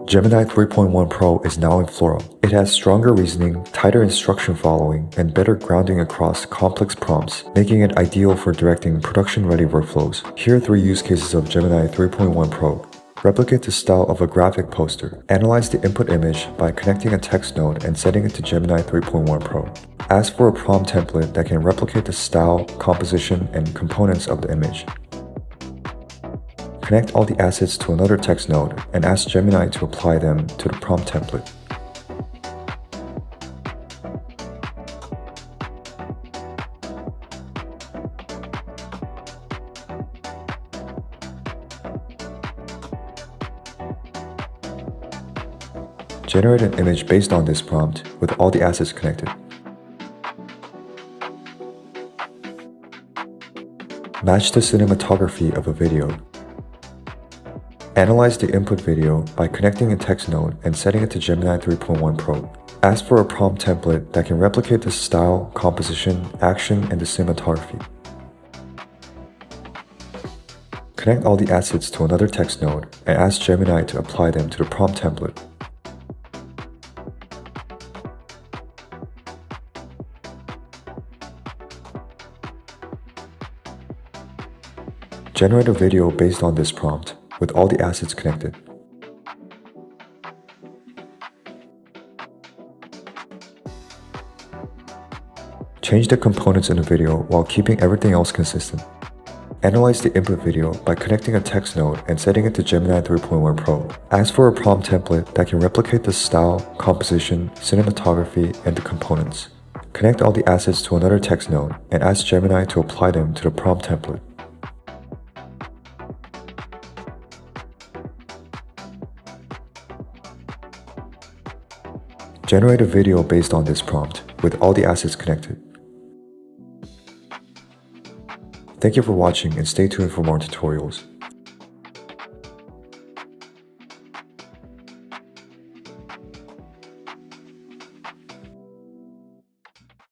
Gemini 3.1 Pro is now in FLORA. It has stronger reasoning, tighter instruction following, and better grounding across complex prompts, making it ideal for directing production-ready workflows. Here are 3 use cases of Gemini 3.1 Pro. Replicate the style of a graphic poster. Analyze the input image by connecting a text node and setting it to Gemini 3.1 Pro. Ask for a prompt template that can replicate the style, composition, and components of the image. Connect all the assets to another text node and ask Gemini to apply them to the prompt template. Generate an image based on this prompt with all the assets connected. Match the cinematography of a video. Analyze the input video by connecting a text node and setting it to Gemini 3.1 Pro. Ask for a prompt template that can replicate the style, composition, action, and the cinematography. Connect all the assets to another text node and ask Gemini to apply them to the prompt template. Generate a video based on this prompt with all the assets connected. Change the components in the video while keeping everything else consistent. Analyze the input video by connecting a text node and setting it to Gemini 3.1 Pro. Ask for a prompt template that can replicate the style, composition, cinematography, and the components. Connect all the assets to another text node and ask Gemini to apply them to the prompt template. Generate a video based on this prompt with all the assets connected. Thank you for watching and stay tuned for more tutorials.